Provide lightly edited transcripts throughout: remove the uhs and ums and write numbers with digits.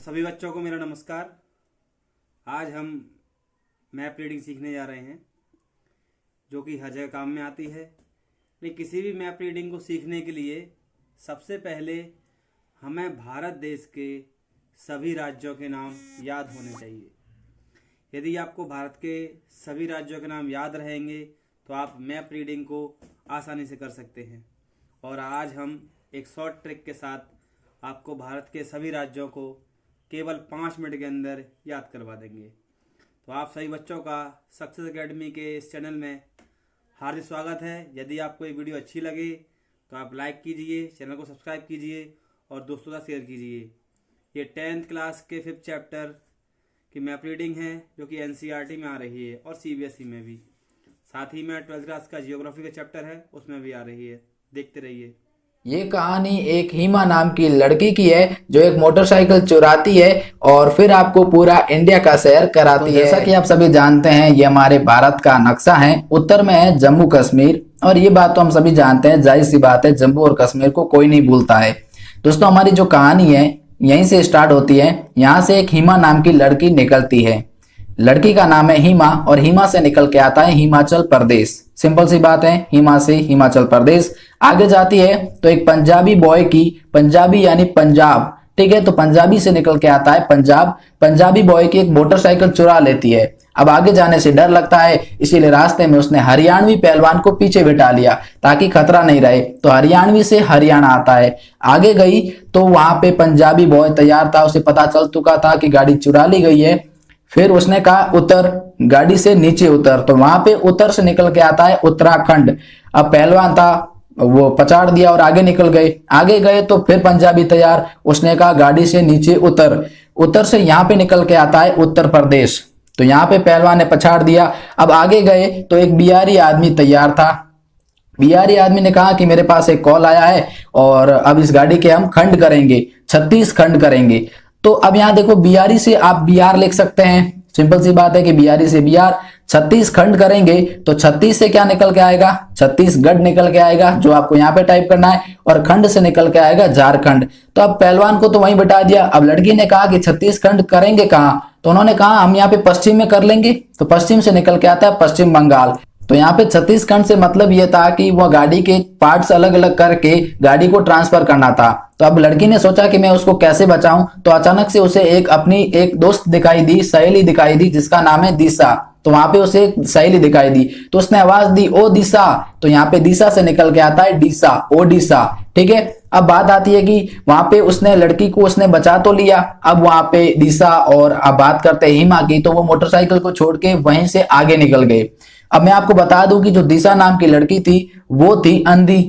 सभी बच्चों को मेरा नमस्कार। आज हम मैप रीडिंग सीखने जा रहे हैं जो कि हर जगह काम में आती है। लेकिन किसी भी मैप रीडिंग को सीखने के लिए सबसे पहले हमें भारत देश के सभी राज्यों के नाम याद होने चाहिए। यदि आपको भारत के सभी राज्यों के नाम याद रहेंगे तो आप मैप रीडिंग को आसानी से कर सकते हैं। और आज हम एक शॉर्ट ट्रिक के साथ आपको भारत के सभी राज्यों को केवल 5 मिनट के अंदर याद करवा देंगे। तो आप सभी बच्चों का सक्सेस एकेडमी के इस चैनल में हार्दिक स्वागत है। यदि आपको ये वीडियो अच्छी लगे तो आप लाइक कीजिए, चैनल को सब्सक्राइब कीजिए और दोस्तों का शेयर कीजिए। ये 10th क्लास के 5th चैप्टर की मैप रीडिंग है जो कि NCERT में आ रही है और CBSE में भी। साथ ही में 12th क्लास का जियोग्राफी का चैप्टर है उसमें भी आ रही है। देखते रहिए। ये कहानी एक हिमा नाम की लड़की की है जो एक मोटरसाइकिल चुराती है और फिर आपको पूरा इंडिया का सैर कराती है। जैसा कि आप सभी जानते हैं ये हमारे भारत का नक्शा है। उत्तर में है जम्मू कश्मीर और ये बात तो हम सभी जानते हैं, जाहिर सी बात है, जम्मू और कश्मीर को कोई नहीं भूलता है। दोस्तों हमारी जो कहानी है यहीं से स्टार्ट होती है। यहाँ से एक हिमा नाम की लड़की निकलती है। लड़की का नाम है हिमा और हिमा से निकल के आता है हिमाचल प्रदेश। सिंपल सी बात है, हिमा से हिमाचल प्रदेश आगे जाती है तो एक पंजाबी बॉय की, पंजाबी यानी पंजाब, ठीक है, तो पंजाबी से निकल के आता है पंजाब। पंजाबी बॉय की एक मोटरसाइकिल चुरा लेती है। अब आगे जाने से डर लगता है, इसीलिए रास्ते में उसने हरियाणवी पहलवान को पीछे बिठा लिया ताकि खतरा नहीं रहे। तो हरियाणवी से हरियाणा आता है। आगे गई तो वहां पे पंजाबी बॉय तैयार था, उसे पता चल चुका था कि गाड़ी चुरा ली गई है। फिर उसने कहा उतर, गाड़ी से नीचे उतर। तो वहां पे उतर से निकल के आता है उत्तराखंड। अब पहलवान था वो पछाड़ दिया और आगे निकल गए। आगे गए तो फिर पंजाबी तैयार, उसने कहा गाड़ी से नीचे उतर। उतर से यहाँ पे निकल के आता है उत्तर प्रदेश। तो यहाँ पे पहलवान ने पछाड़ दिया। अब आगे गए तो एक बिहारी आदमी तैयार था। बिहारी आदमी ने कहा कि मेरे पास एक कॉल आया है और अब इस गाड़ी के हम खंड करेंगे, 36 खंड करेंगे। तो अब यहाँ देखो, बिहारी से आप बिहार लिख सकते हैं। सिंपल सी बात है कि बिहारी से बिहार 36 खंड करेंगे तो 36 से क्या निकल के आएगा, छत्तीसगढ़ निकल के आएगा, जो आपको यहाँ पे टाइप करना है। और खंड से निकल के आएगा झारखंड। तो अब पहलवान को तो वहीं बिठा दिया। अब लड़की ने कहा कि 36 खंड करेंगे कहाँ, तो उन्होंने कहा हम यहाँ पे पश्चिम में कर लेंगे। तो पश्चिम से निकल के आता है पश्चिम बंगाल। तो यहाँ पे 36 खंड से मतलब ये था कि वह गाड़ी के पार्ट्स अलग अलग करके गाड़ी को ट्रांसफर करना था। तो अब लड़की ने सोचा कि मैं उसको कैसे बचाऊं। तो अचानक से उसे अपनी एक दोस्त दिखाई दी, सहेली दिखाई दी, जिसका नाम है दिशा। तो वहां पे उसे एक सहेली दिखाई दी तो उसने आवाज दी ओ दिशा। तो यहाँ पे दिशा से निकल के आता है डीसा, ओ डीसा, ठीक है। अब बात आती है कि वहां पे उसने लड़की को उसने बचा तो लिया। अब वहां पे दिशा और अब बात करते हैं हिमा की, तो वो मोटरसाइकिल को छोड़ के वहीं से आगे निकल गए। अब मैं आपको बता दूं कि जो दिशा नाम की लड़की थी वो थी अंधी।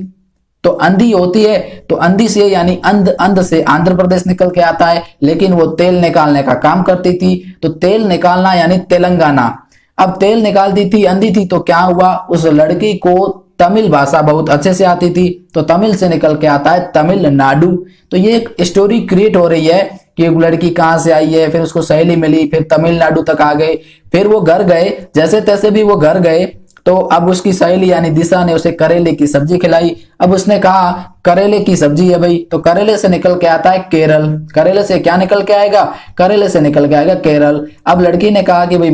तो अंधी होती है तो अंधी से यानी अंध से आंध्र प्रदेश निकल के आता है, लेकिन वो तेल निकालने का काम करती थी। तो तेल निकालना यानी तेलंगाना। अब तेल निकालती थी, अंधी थी, तो क्या हुआ, उस लड़की को तमिल भाषा बहुत अच्छे से आती थी। तो तमिल से निकल के आता है तमिलनाडु। तो ये एक स्टोरी क्रिएट हो रही है कि एक लड़की कहां से आई है, फिर उसको सहेली मिली, फिर तमिलनाडु तक आ गए, फिर वो घर गए। जैसे तैसे भी वो घर गए तो अब उसकी सहेली यानी दिशा ने उसे करेले की सब्जी खिलाई। अब उसने कहा करेले की सब्जी है भाई, तो करेले से निकल के आता है केरल। करेले से क्या निकल के आएगा, करेले से निकल के आएगा केरल। अब लड़की ने कहा कि भाई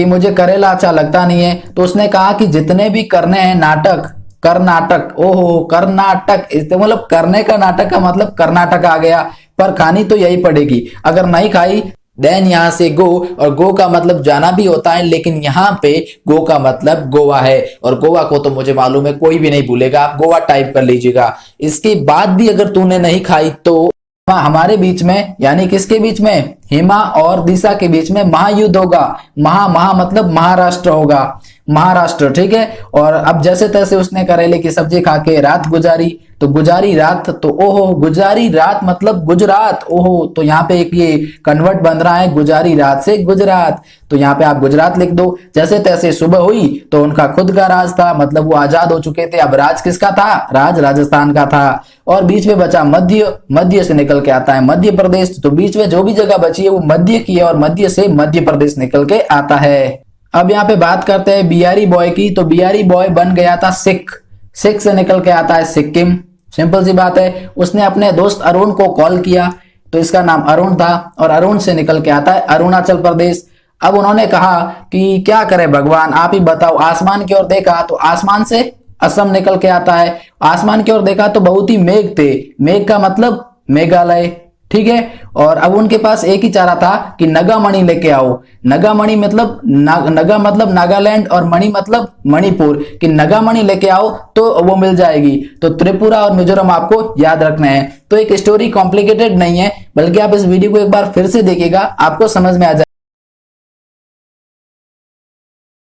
मुझे करेला अच्छा लगता नहीं है। तो उसने कहा कि जितने भी करने हैं नाटक, कर्नाटक, ओहो कर्नाटक, मतलब करने का नाटक का मतलब कर्नाटक आ गया, पर खानी तो यही पड़ेगी। अगर नहीं खाई देन यहाँ से गो, और गो का मतलब जाना भी होता है, लेकिन यहाँ पे गो का मतलब गोवा है। और गोवा को तो मुझे मालूम है कोई भी नहीं भूलेगा, आप गोवा टाइप कर लीजिएगा। इसके बाद भी अगर तूने नहीं खाई तो हमारे बीच में यानी किसके बीच में, हिमा और दिशा के बीच में महायुद्ध होगा। महा मतलब महाराष्ट्र होगा, महाराष्ट्र, ठीक है। और अब जैसे तैसे उसने करेले की सब्जी खा के रात गुजारी। तो गुजारी रात, तो ओहो गुजारी रात मतलब गुजरात, ओहो। तो यहाँ पे एक ये कन्वर्ट बन रहा है गुजारी रात से गुजरात। तो यहाँ पे आप गुजरात लिख दो। जैसे तैसे सुबह हुई तो उनका खुद का राज था, मतलब वो आजाद हो चुके थे। अब राज किसका था, राज राजस्थान का था। और बीच में बचा मध्य, मध्य से निकल के आता है मध्य प्रदेश। तो बीच में जो भी जगह बची है वो मध्य की है और मध्य से मध्य प्रदेश निकल के आता है। अब यहाँ पे बात करते हैं बिहारी बॉय की। तो बिहारी बॉय बन गया था सिख। सिख से निकल के आता है सिक्किम। सिंपल सी बात है, उसने अपने दोस्त अरुण को कॉल किया। तो तो इसका नाम अरुण था और अरुण से निकल के आता है अरुणाचल प्रदेश। अब उन्होंने कहा कि क्या करे भगवान, आप ही बताओ। आसमान की ओर देखा तो आसमान से असम निकल के आता है। आसमान की ओर देखा तो बहुत ही मेघ थे। मेघ का मतलब मेघालय, ठीक है। और अब उनके पास एक ही चारा था कि नगामणि लेके आओ। नगामणि मतलब नगा मतलब नागालैंड और मणि मतलब मणिपुर, कि नगामणि लेके आओ तो वो मिल जाएगी। तो त्रिपुरा और मिजोरम आपको याद रखना है। तो एक स्टोरी कॉम्प्लिकेटेड नहीं है, बल्कि आप इस वीडियो को एक बार फिर से देखिएगा, आपको समझ में आ जाए।